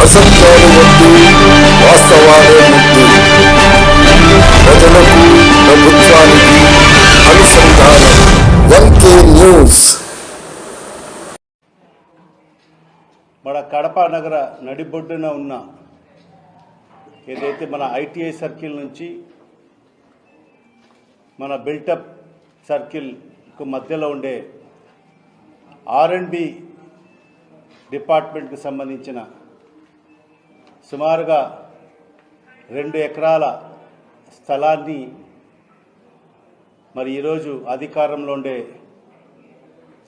అసత్యాలు వద్దు, వాస్తవాలే ముద్దు. ప్రజలకు, ప్రభుత్వానికి అనుసంధానం. MK news. మన కడప నగర నడిబొడ్డున ఉన్న ఏదైతే మన ఐటీఐ సర్కిల్ నుంచి మన బిల్టప్ సర్కిల్కు మధ్యలో ఉండే R&B డిపార్ట్మెంట్కి సంబంధించిన సుమారుగా 2 ఎకరాల స్థలాన్ని మరి ఈరోజు అధికారంలో ఉండే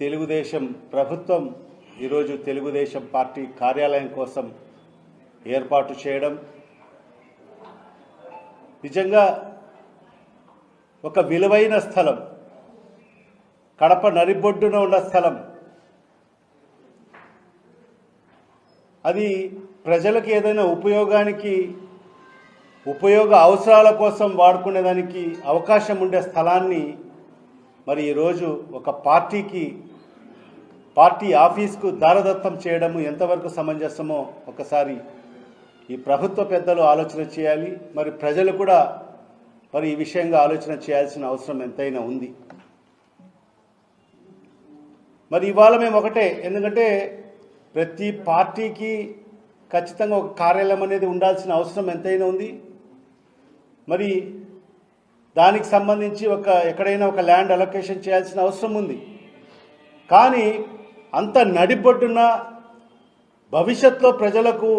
తెలుగుదేశం ప్రభుత్వం ఈరోజు తెలుగుదేశం పార్టీ కార్యాలయం కోసం ఏర్పాటు చేయడం నిజంగా ఒక విలువైన స్థలం. కడప నడిబొడ్డున ఉన్న స్థలం. అది ప్రజలకు ఏదైనా ఉపయోగ అవసరాల కోసం వాడుకునేదానికి అవకాశం ఉండే స్థలాన్ని మరి ఈరోజు ఒక పార్టీ ఆఫీస్కు దారదత్తం చేయడము ఎంతవరకు సమంజసమో ఒకసారి ఈ ప్రభుత్వ పెద్దలు ఆలోచన చేయాలి. మరి ప్రజలు కూడా మరి ఈ విషయంగా ఆలోచన చేయాల్సిన అవసరం ఎంతైనా ఉంది. మరి ఇవాళ మేము ఒకటే, ఎందుకంటే ప్రతి పార్టీకి ఖచ్చితంగా ఒక కార్యాలయం అనేది ఉండాల్సిన అవసరం ఎంతైనా ఉంది. మరి దానికి సంబంధించి ఎక్కడైనా ఒక ల్యాండ్ అలొకేషన్ చేయాల్సిన అవసరం ఉంది. కానీ అంత నడిబొడ్డున భవిష్యత్తులో ప్రజలకు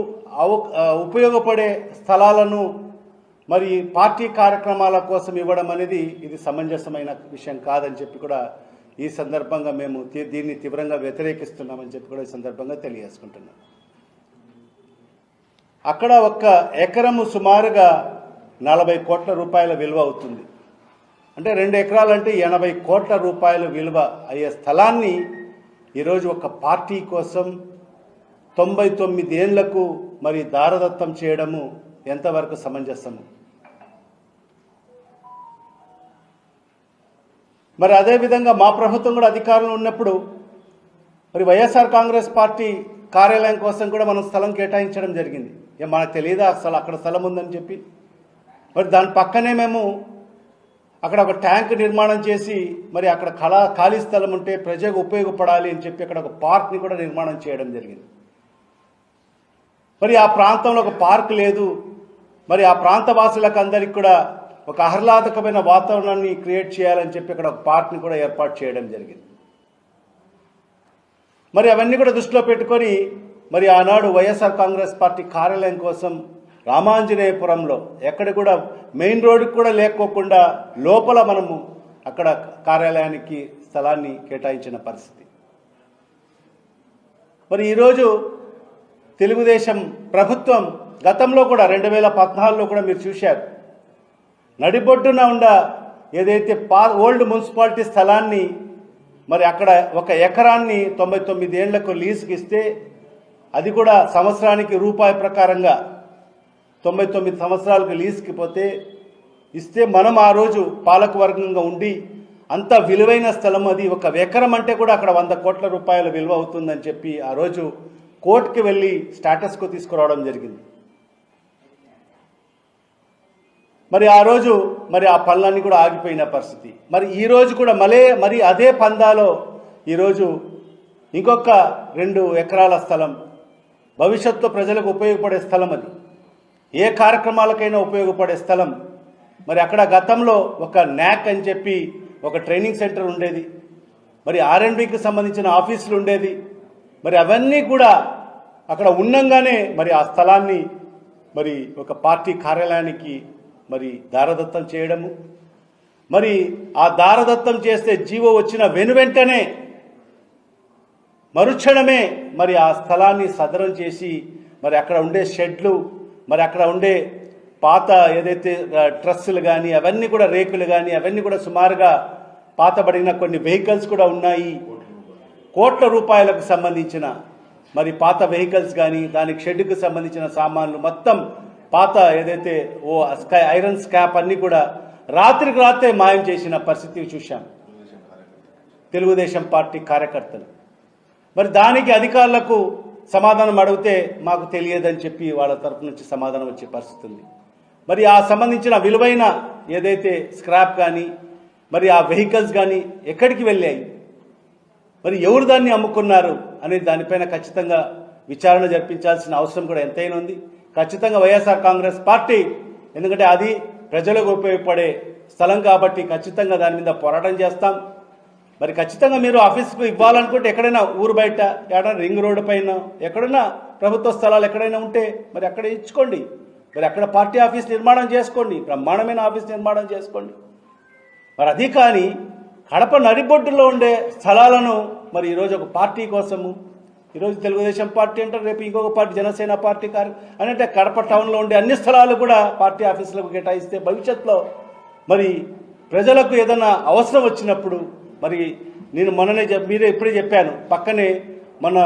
ఉపయోగపడే స్థలాలను మరి పార్టీ కార్యక్రమాల కోసం ఇవ్వడం అనేది ఇది సమంజసమైన విషయం కాదని చెప్పి కూడా ఈ సందర్భంగా మేము దీన్ని తీవ్రంగా వ్యతిరేకిస్తున్నామని చెప్పి కూడా ఈ సందర్భంగా తెలియజేసుకుంటున్నాం. అక్కడ 1 ఎకరము సుమారుగా 40 కోట్ల రూపాయల విలువ అవుతుంది. అంటే 2 ఎకరాలంటే 80 కోట్ల రూపాయల విలువ అయ్యే స్థలాన్ని ఈరోజు ఒక పార్టీ కోసం 99 ఏళ్లకు మరి దారదత్తం చేయడము ఎంతవరకు సమంజసము? మరి అదేవిధంగా మా ప్రభుత్వం కూడా అధికారంలో ఉన్నప్పుడు మరి వైఎస్ఆర్ కాంగ్రెస్ పార్టీ కార్యాలయం కోసం కూడా మనం స్థలం కేటాయించడం జరిగింది. మనకు తెలియదా అసలు అక్కడ స్థలం ఉందని చెప్పి? మరి దాని పక్కనే మేము అక్కడ ఒక ట్యాంక్ నిర్మాణం చేసి మరి అక్కడ ఖాళీ స్థలం ఉంటే ప్రజలకు ఉపయోగపడాలి అని చెప్పి అక్కడ ఒక పార్క్ని కూడా నిర్మాణం చేయడం జరిగింది. మరి ఆ ప్రాంతంలో ఒక పార్క్ లేదు. మరి ఆ ప్రాంత వాసులకు అందరికీ కూడా ఒక ఆహ్లాదకమైన వాతావరణాన్ని క్రియేట్ చేయాలని చెప్పి అక్కడ ఒక పార్క్ని కూడా ఏర్పాటు చేయడం జరిగింది. మరి అవన్నీ కూడా దృష్టిలో పెట్టుకొని మరి ఆనాడు వైఎస్ఆర్ కాంగ్రెస్ పార్టీ కార్యాలయం కోసం రామాంజనేయపురంలో ఎక్కడ కూడా మెయిన్ రోడ్డుకి కూడా లేకోకుండా లోపల మనము అక్కడ కార్యాలయానికి స్థలాన్ని కేటాయించిన పరిస్థితి. మరి ఈరోజు తెలుగుదేశం ప్రభుత్వం గతంలో కూడా 2014లో కూడా మీరు చూశారు, నడిబొడ్డున ఉన్న ఏదైతే ఓల్డ్ మున్సిపాలిటీ స్థలాన్ని మరి అక్కడ 1 ఎకరాన్ని 99 ఏళ్లకు లీజుకి ఇస్తే అది కూడా సంవత్సరానికి రూపాయి ప్రకారంగా 99 సంవత్సరాలకు లీజుకి పోతే ఇస్తే మనం ఆ రోజు పాలకవర్గంగా ఉండి అంత విలువైన స్థలం అది 1 ఎకరం అంటే కూడా అక్కడ 100 కోట్ల రూపాయల విలువ అవుతుందని చెప్పి ఆ రోజు కోర్టుకి వెళ్ళి స్టేటస్కు తీసుకురావడం జరిగింది. మరి ఆ రోజు మరి ఆ పనులన్నీ కూడా ఆగిపోయిన పరిస్థితి. మరి ఈరోజు కూడా మరి అదే పందాలో ఈరోజు ఇంకొక 2 ఎకరాల స్థలం భవిష్యత్తులో ప్రజలకు ఉపయోగపడే స్థలం, అది ఏ కార్యక్రమాలకైనా ఉపయోగపడే స్థలం. మరి అక్కడ గతంలో ఒక న్యాక్ అని చెప్పి ఒక ట్రైనింగ్ సెంటర్ ఉండేది, మరి R&Bకి సంబంధించిన ఆఫీసులు ఉండేది. మరి అవన్నీ కూడా అక్కడ ఉండంగానే మరి ఆ స్థలాన్ని మరి ఒక పార్టీ కార్యాలయానికి మరి దారదత్తం చేయడము, మరి ఆ దారదత్తం చేస్తే జీవో వచ్చిన వెనువెంటనే మరుక్షణమే మరి ఆ స్థలాన్ని సదరం చేసి మరి అక్కడ ఉండే షెడ్లు, మరి అక్కడ ఉండే పాత ఏదైతే ట్రస్సులు కానీ అవన్నీ కూడా రేకులు కానీ అవన్నీ కూడా సుమారుగా పాతబడిన కొన్ని వెహికల్స్ కూడా ఉన్నాయి. కోట్ల రూపాయలకు సంబంధించిన మరి పాత వెహికల్స్ కానీ దానికి షెడ్కు సంబంధించిన సామాన్లు మొత్తం పాత ఏదైతే ఐరన్ స్కాప్ అన్నీ కూడా రాత్రికి రాత్రే మాయం చేసిన పరిస్థితి చూశాం తెలుగుదేశం పార్టీ కార్యకర్తలు. మరి దానికి అధికారులకు సమాధానం అడిగితే మాకు తెలియదని చెప్పి వాళ్ళ తరపు నుంచి సమాధానం వచ్చే పరిస్థితి ఉంది. మరి ఆ సంబంధించిన విలువైన ఏదైతే స్క్రాప్ కానీ మరి ఆ వెహికల్స్ కానీ ఎక్కడికి వెళ్ళాయి, మరి ఎవరు దాన్ని అమ్ముకున్నారు అనే దానిపైన ఖచ్చితంగా విచారణ జరిపించాల్సిన అవసరం కూడా ఎంతైనా ఉంది. ఖచ్చితంగా వైఎస్ఆర్ కాంగ్రెస్ పార్టీ, ఎందుకంటే అది ప్రజలకు ఉపయోగపడే స్థలం కాబట్టి ఖచ్చితంగా దాని మీద పోరాటం చేస్తాం. మరి ఖచ్చితంగా మీరు ఆఫీస్కు ఇవ్వాలనుకుంటే ఎక్కడైనా ఊరు బయట, ఎక్కడైనా రింగ్ రోడ్డు పైన, ఎక్కడైనా ప్రభుత్వ స్థలాలు ఎక్కడైనా ఉంటే మరి అక్కడ ఇచ్చుకోండి. మరి అక్కడ పార్టీ ఆఫీస్ నిర్మాణం చేసుకోండి, బ్రహ్మాండమైన ఆఫీస్ నిర్మాణం చేసుకోండి. మరి అది కానీ కడప నడిబొడ్డులో ఉండే స్థలాలను మరి ఈరోజు ఒక పార్టీ కోసము, ఈరోజు తెలుగుదేశం పార్టీ అంటారు, రేపు ఇంకొక పార్టీ జనసేన పార్టీ అంటే కడప టౌన్లో ఉండే అన్ని స్థలాలు కూడా పార్టీ ఆఫీసులకు కేటాయిస్తే భవిష్యత్తులో మరి ప్రజలకు ఏదైనా అవసరం వచ్చినప్పుడు, మరి నేను మొన్ననే మీరే ఇప్పుడే చెప్పాను, పక్కనే మన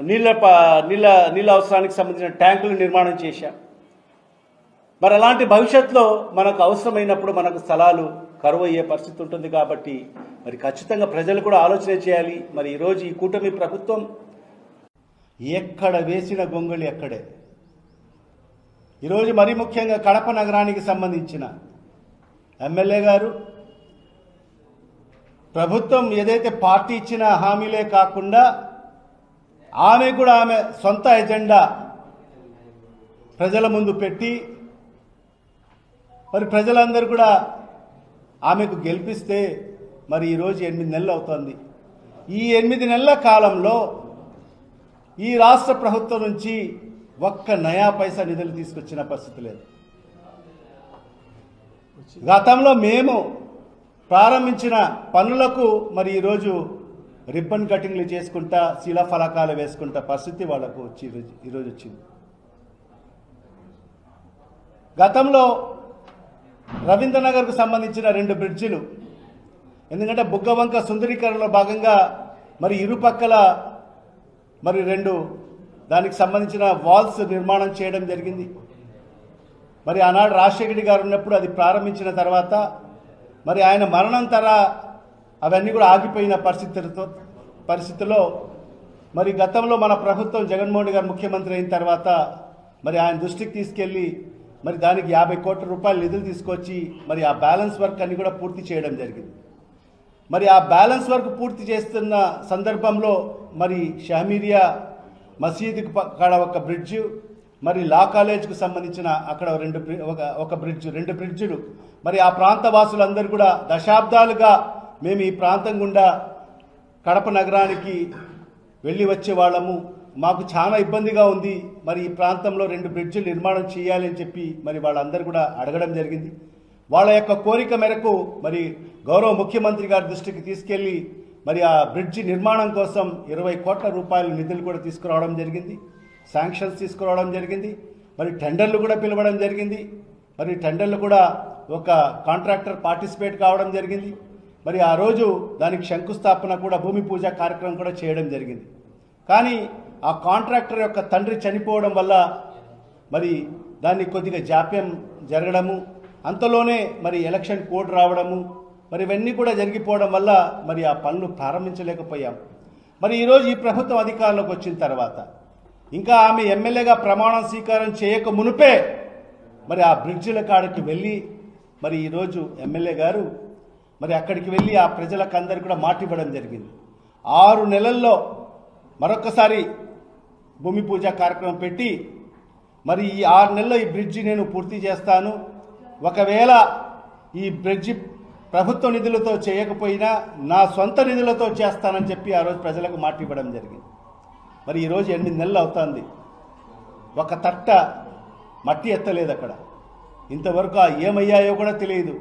నీళ్ళ అవసరానికి సంబంధించిన ట్యాంకులు నిర్మాణం చేశాం. మరి అలాంటి భవిష్యత్తులో మనకు అవసరమైనప్పుడు మనకు స్థలాలు కరువు అయ్యే పరిస్థితి ఉంటుంది కాబట్టి మరి ఖచ్చితంగా ప్రజలు కూడా ఆలోచన చేయాలి. మరి ఈరోజు ఈ కూటమి ప్రభుత్వం ఎక్కడ వేసిన గొంగళి అక్కడే. ఈరోజు మరీ ముఖ్యంగా కడప నగరానికి సంబంధించిన ఎమ్మెల్యే గారు ప్రభుత్వం ఏదైతే పార్టీ ఇచ్చిన హామీలే కాకుండా ఆమె కూడా ఆమె సొంత ఎజెండా ప్రజల ముందు పెట్టి మరి ప్రజలందరూ కూడా ఆమెకు గెలిపిస్తే మరి ఈరోజు 8 నెలలు అవుతుంది. ఈ 8 నెలల కాలంలో ఈ రాష్ట్ర ప్రభుత్వం నుంచి ఒక్క నయా పైసా నిధులు తీసుకొచ్చిన పరిస్థితి లేదు. గతంలో మేము ప్రారంభించిన పనులకు మరి ఈరోజు రిబ్బన్ కటింగ్లు చేసుకుంటా, శిలాఫలకాలు వేసుకుంటా పరిస్థితి వాళ్ళకు ఈరోజు వచ్చింది. గతంలో రవీంద్రనగర్కు సంబంధించిన 2 బ్రిడ్జిలు, ఎందుకంటే బుగ్గవంక సుందరీకరణలో భాగంగా మరి ఇరుపక్కల మరి 2 దానికి సంబంధించిన వాల్స్ నిర్మాణం చేయడం జరిగింది. మరి ఆనాడు రాజశేఖర గారు ఉన్నప్పుడు అది ప్రారంభించిన తర్వాత మరి ఆయన మరణంతర అవన్నీ కూడా ఆగిపోయిన పరిస్థితిలో మరి గతంలో మన ప్రభుత్వం జగన్మోహన్ గారు ముఖ్యమంత్రి అయిన తర్వాత మరి ఆయన దృష్టికి తీసుకెళ్లి మరి దానికి 50 కోట్ల రూపాయల నిధులు తీసుకొచ్చి మరి ఆ బ్యాలెన్స్ వర్క్ అన్ని కూడా పూర్తి చేయడం జరిగింది. మరి ఆ బ్యాలెన్స్ వర్క్ పూర్తి చేస్తున్న సందర్భంలో మరి షహమీరియా మసీదుకు కాడ ఒక బ్రిడ్జ్, మరి లా కాలేజ్కు సంబంధించిన అక్కడ ఒక బ్రిడ్జ్, 2 బ్రిడ్జులు, మరి ఆ ప్రాంత వాసులందరూ కూడా దశాబ్దాలుగా మేము ఈ ప్రాంతం గుండా కడప నగరానికి వెళ్ళి వచ్చే వాళ్ళము, మాకు చాలా ఇబ్బందిగా ఉంది, మరి ఈ ప్రాంతంలో 2 బ్రిడ్జిలు నిర్మాణం చేయాలి అని చెప్పి మరి వాళ్ళందరూ కూడా అడగడం జరిగింది. వాళ్ళ యొక్క కోరిక మేరకు మరి గౌరవ ముఖ్యమంత్రి గారి దృష్టికి తీసుకెళ్లి మరి ఆ బ్రిడ్జి నిర్మాణం కోసం 20 కోట్ల రూపాయల నిధులు కూడా తీసుకురావడం జరిగింది, శాంక్షన్స్ తీసుకురావడం జరిగింది. మరి టెండర్లు కూడా పిలవడం జరిగింది. మరి టెండర్లు కూడా ఒక కాంట్రాక్టర్ పార్టిసిపేట్ కావడం జరిగింది. మరి ఆ రోజు దానికి శంకుస్థాపన కూడా, భూమి పూజ కార్యక్రమం కూడా చేయడం జరిగింది. కానీ ఆ కాంట్రాక్టర్ యొక్క తండ్రి చనిపోవడం వల్ల మరి దాన్ని కొద్దిగా జాప్యం జరగడము, అంతలోనే మరి ఎలక్షన్ కోడ్ రావడము, మరి ఇవన్నీ కూడా జరిగిపోవడం వల్ల మరి ఆ పనులు ప్రారంభించలేకపోయాం. మరి ఈరోజు ఈ ప్రభుత్వం అధికారంలోకి వచ్చిన తర్వాత ఇంకా ఆమె ఎమ్మెల్యేగా ప్రమాణ స్వీకారం చేయక మునుపే మరి ఆ బ్రిడ్జిల కాడికి వెళ్ళి మరి ఈరోజు ఎమ్మెల్యే గారు మరి అక్కడికి వెళ్ళి ఆ ప్రజలకు అందరికీ కూడా మాట ఇవ్వడం జరిగింది. 6 నెలల్లో మరొకసారి భూమి పూజ కార్యక్రమం పెట్టి మరి ఈ 6 నెలల్లో ఈ బ్రిడ్జి నేను పూర్తి చేస్తాను, ఒకవేళ ఈ బ్రిడ్జి ప్రభుత్వ నిధులతో చేయకపోయినా నా సొంత నిధులతో చేస్తానని చెప్పి ఆ రోజు ప్రజలకు మాట ఇవ్వడం జరిగింది. మరి ఈరోజు 8 నెలలు అవుతుంది, ఒక తట్ట మట్టి ఎత్తలేదు అక్కడ. ఇంతవరకు ఏమయ్యాయో కూడా తెలియదు.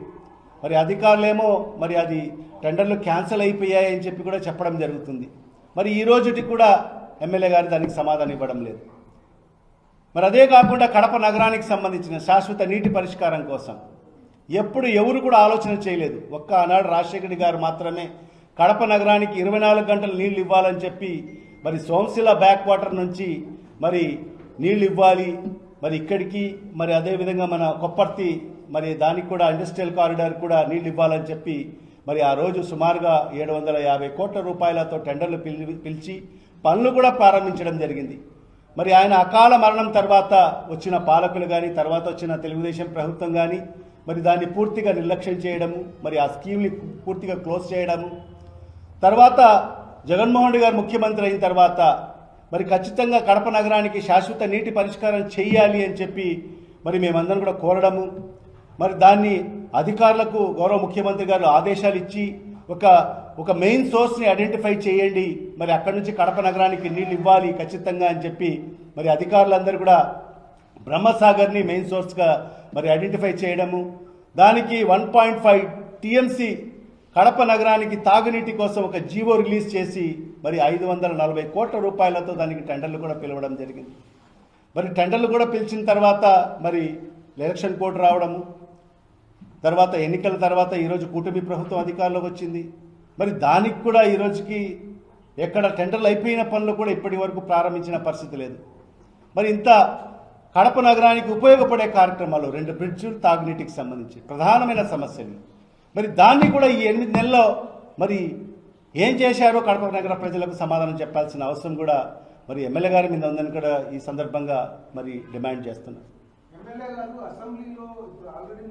మరి అధికారులేమో మరి అది టెండర్లు క్యాన్సిల్ అయిపోయాయని చెప్పి కూడా చెప్పడం జరుగుతుంది. మరి ఈ రోజుకి కూడా ఎమ్మెల్యే గారు దానికి సమాధానం ఇవ్వడం లేదు. మరి అదే కాకుండా కడప నగరానికి సంబంధించిన శాశ్వత నీటి పరిష్కారం కోసం ఎవరు కూడా ఆలోచన చేయలేదు. ఒక్క ఆనాడు రాజశేఖర గారు మాత్రమే కడప నగరానికి 24 గంటలు నీళ్లు ఇవ్వాలని చెప్పి మరి సోమశిల బ్యాక్ వాటర్ నుంచి మరి నీళ్లు ఇవ్వాలి, మరి ఇక్కడికి మరి అదేవిధంగా మన కొప్పర్తి మరి దానికి కూడా ఇండస్ట్రియల్ కారిడార్ కూడా నీళ్లు ఇవ్వాలని చెప్పి మరి ఆ రోజు సుమారుగా 750 కోట్ల రూపాయలతో టెండర్లు పిలిచి పనులు కూడా ప్రారంభించడం జరిగింది. మరి ఆయన అకాల మరణం తర్వాత వచ్చిన పాలకులు కానీ, తర్వాత వచ్చిన తెలుగుదేశం ప్రభుత్వం కానీ మరి దాన్ని పూర్తిగా నిర్లక్ష్యం చేయడము, మరి ఆ స్కీమ్ని పూర్తిగా క్లోజ్ చేయడము, తర్వాత జగన్మోహన్ రెడ్డి గారు ముఖ్యమంత్రి అయిన తర్వాత మరి ఖచ్చితంగా కడప నగరానికి శాశ్వత నీటి పరిష్కారం చేయాలి అని చెప్పి మరి మేమందరం కూడా కోరడము, మరి దాన్ని అధికారులకు గౌరవ ముఖ్యమంత్రి గారు ఆదేశాలు ఇచ్చి ఒక మెయిన్ సోర్స్ని ఐడెంటిఫై చేయండి, మరి అక్కడి నుంచి కడప నగరానికి నీళ్ళు ఇవ్వాలి ఖచ్చితంగా అని చెప్పి మరి అధికారులందరూ కూడా బ్రహ్మసాగర్ని మెయిన్ సోర్స్గా మరి ఐడెంటిఫై చేయడము, దానికి 1.5 TMC కడప నగరానికి తాగునీటి కోసం ఒక జీవో రిలీజ్ చేసి మరి 540 కోట్ల రూపాయలతో దానికి టెండర్లు కూడా పిలవడం జరిగింది. మరి టెండర్లు కూడా పిలిచిన తర్వాత మరి ఎలక్షన్ కోడ్ రావడము, తర్వాత ఎన్నికల తర్వాత ఈరోజు కూటమి ప్రభుత్వం అధికారంలోకి వచ్చింది. మరి దానికి కూడా ఈరోజుకి ఎక్కడ టెండర్లు అయిపోయిన పనులు కూడా ఇప్పటి వరకు ప్రారంభించిన పరిస్థితి లేదు. మరి ఇంత కడప నగరానికి ఉపయోగపడే కార్యక్రమాలు 2 బ్రిడ్జులు తాగునీటికి సంబంధించి ప్రధానమైన సమస్యలు, మరి దాన్ని కూడా ఈ 8 నెలల్లో మరి ఏం చేశారో కడప నగర ప్రజలకు సమాధానం చెప్పాల్సిన అవసరం కూడా మరి ఎమ్మెల్యే గారి మీద ఉందని కూడా ఈ సందర్భంగా మరి డిమాండ్ చేస్తున్నారు. ఎమ్మెల్యే గారు అసెంబ్లీలో ఆల్రెడీ